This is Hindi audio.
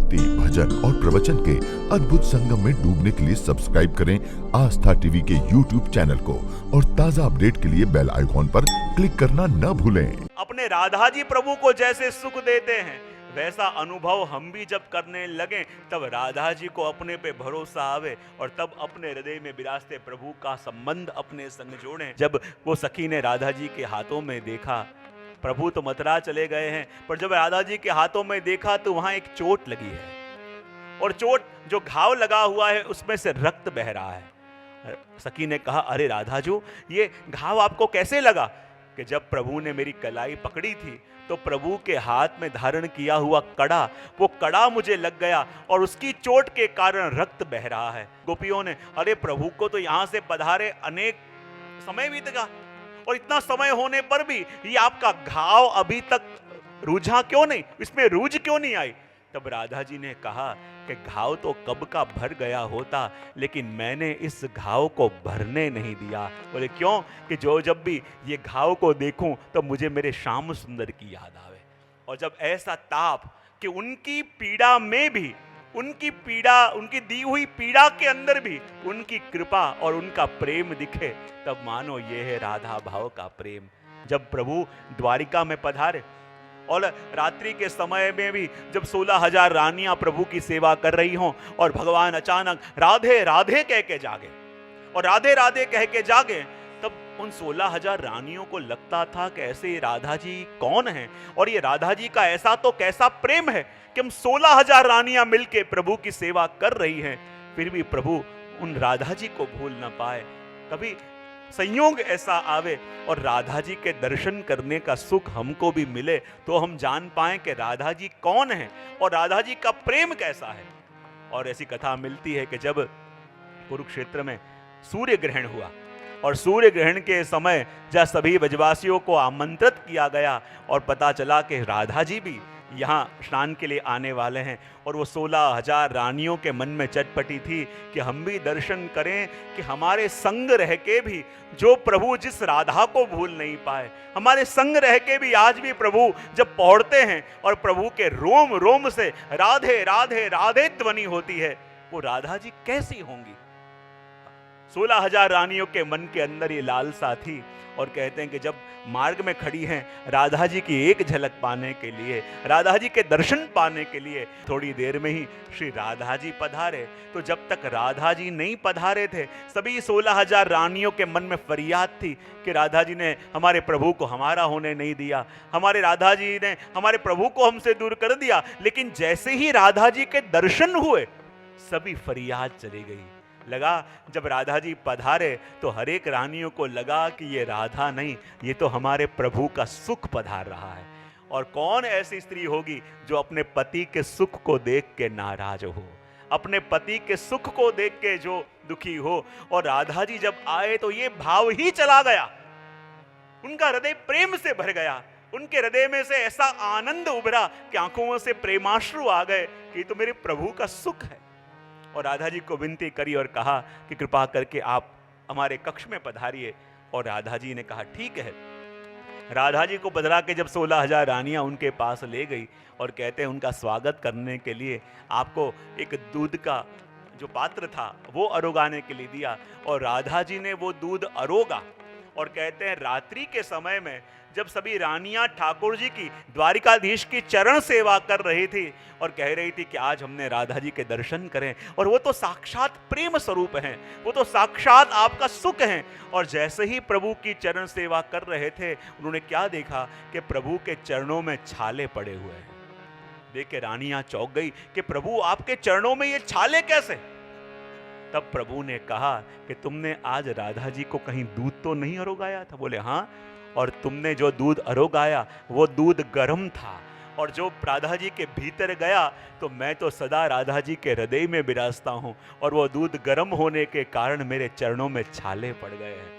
भक्ति, भजन और प्रवचन के अद्भुत संगम में डूबने के लिए सब्सक्राइब करें आस्था टीवी के YouTube चैनल को और ताजा अपडेट के लिए बेल आइकॉन पर क्लिक करना न भूलें। अपने राधा जी प्रभु को जैसे सुख देते हैं वैसा अनुभव हम भी जब करने लगे तब राधा जी को अपने पे भरोसा आवे और तब अपने हृदय में विराजते प्रभु का संबंध अपने संग जोड़ें। जब वो सखी ने राधा जी के हाथों में देखा, प्रभु तो मथुरा चले गए हैं, पर जब राधा जी के हाथों में देखा तो वहां एक चोट लगी है और चोट जो घाव लगा हुआ है उसमें से रक्त बह रहा है। सखी ने कहा, अरे राधा जी, ये घाव आपको कैसे लगा? कि जब प्रभु ने मेरी कलाई पकड़ी थी तो प्रभु के हाथ में धारण किया हुआ कड़ा, वो कड़ा मुझे लग गया और उसकी चोट के कारण रक्त बह रहा है। गोपियों ने, अरे प्रभु को तो यहां से पधारे अनेक समय बीत गया और इतना समय होने पर भी ये आपका घाव अभी तक रूझा क्यों नहीं, इसमें रूझ क्यों नहीं आई? तब राधा जी ने कहा कि घाव तो कब का भर गया होता, लेकिन मैंने इस घाव को भरने नहीं दिया। बोले क्यों? कि जो जब भी ये घाव को देखूं तो मुझे मेरे श्याम सुंदर की याद आवे। और जब ऐसा ताप कि उनकी पीड़ा में भी, उनकी पीड़ा, उनकी दी हुई पीड़ा के अंदर भी उनकी कृपा और उनका प्रेम दिखे, तब मानो ये है राधा भाव का प्रेम। जब प्रभु द्वारिका में पधारे और रात्रि के समय में भी जब 16,000 रानियां प्रभु की सेवा कर रही हों और भगवान अचानक राधे राधे कह के जागे और राधे राधे कह के जागे, तब उन 16,000 रानियों को लगता था कि ऐसे ये राधा जी कौन हैं और ये राधा जी का ऐसा तो कैसा प्रेम है कि हम 16,000 रानियां मिलके प्रभु की सेवा कर रही हैं, फिर भी प्रभु उन राधा जी को भूल ना पाए। कभी संयोग ऐसा आवे और राधा जी के दर्शन करने का सुख हमको भी मिले तो हम जान पाएं कि राधा जी कौन है और राधा जी का प्रेम कैसा है। और ऐसी कथा मिलती है कि जब कुरुक्षेत्र में सूर्य ग्रहण हुआ और सूर्य ग्रहण के समय जब सभी ब्रजवासियों को आमंत्रित किया गया और पता चला कि राधा जी भी यहाँ स्नान के लिए आने वाले हैं और वो 16,000 रानियों के मन में चटपटी थी कि हम भी दर्शन करें कि हमारे संग रह के भी जो प्रभु जिस राधा को भूल नहीं पाए, हमारे संग रह के भी आज भी प्रभु जब पहुंचते हैं और प्रभु के रोम रोम से राधे राधे राधे ध्वनि होती है, वो राधा जी कैसी होंगी? 16,000 रानियों के मन के अंदर ये लालसा थी और कहते हैं कि जब मार्ग में खड़ी हैं राधा जी की एक झलक पाने के लिए, राधा जी के दर्शन पाने के लिए, थोड़ी देर में ही श्री राधा जी पधारे। तो जब तक राधा जी नहीं पधारे थे सभी 16,000 रानियों के मन में फरियाद थी कि राधा जी ने हमारे प्रभु को हमारा होने नहीं दिया, हमारे राधा जी ने हमारे प्रभु को हमसे दूर कर दिया। लेकिन जैसे ही राधा जी के दर्शन हुए सभी फरियाद चली गई। लगा जब राधा जी पधारे तो हर एक रानियों को लगा कि ये राधा नहीं, ये तो हमारे प्रभु का सुख पधार रहा है। और कौन ऐसी स्त्री होगी जो अपने पति के सुख को देख के नाराज हो, अपने पति के सुख को देख के जो दुखी हो। और राधा जी जब आए तो ये भाव ही चला गया, उनका हृदय प्रेम से भर गया, उनके हृदय में से ऐसा आनंद उभरा कि आंखों से प्रेमाश्रु आ गए कि तो मेरे प्रभु का सुख है। और राधा जी को विनती करी और कहा कि कृपा करके आप हमारे कक्ष में पधारिए। और राधा जी ने कहा ठीक है। राधा जी को पधरा के जब 16,000 रानियां उनके पास ले गई और कहते हैं उनका स्वागत करने के लिए आपको एक दूध का जो पात्र था वो अरोगाने के लिए दिया। और राधा जी ने वो दूध अरोगा और कहते हैं रात्रि के समय में जब सभी रानियां ठाकुर जी की, द्वारिकाधीश की चरण सेवा कर रही थी और कह रही थी कि आज हमने राधा जी के दर्शन करें और वो तो साक्षात प्रेम स्वरूप हैं, वो तो साक्षात आपका सुख हैं। और जैसे ही प्रभु की चरण सेवा कर रहे थे उन्होंने क्या देखा कि प्रभु के चरणों में छाले पड़े हुए हैं। देख के रानियां चौंक गई कि प्रभु आपके चरणों में ये छाले कैसे? तब प्रभु ने कहा कि तुमने आज राधा जी को कहीं दूध तो नहीं अरोगाया था? बोले हाँ, और तुमने जो दूध अरोगाया वो दूध गर्म था और जो राधा जी के भीतर गया तो मैं तो सदा राधा जी के हृदय में विराजता हूं और वो दूध गर्म होने के कारण मेरे चरणों में छाले पड़ गए हैं।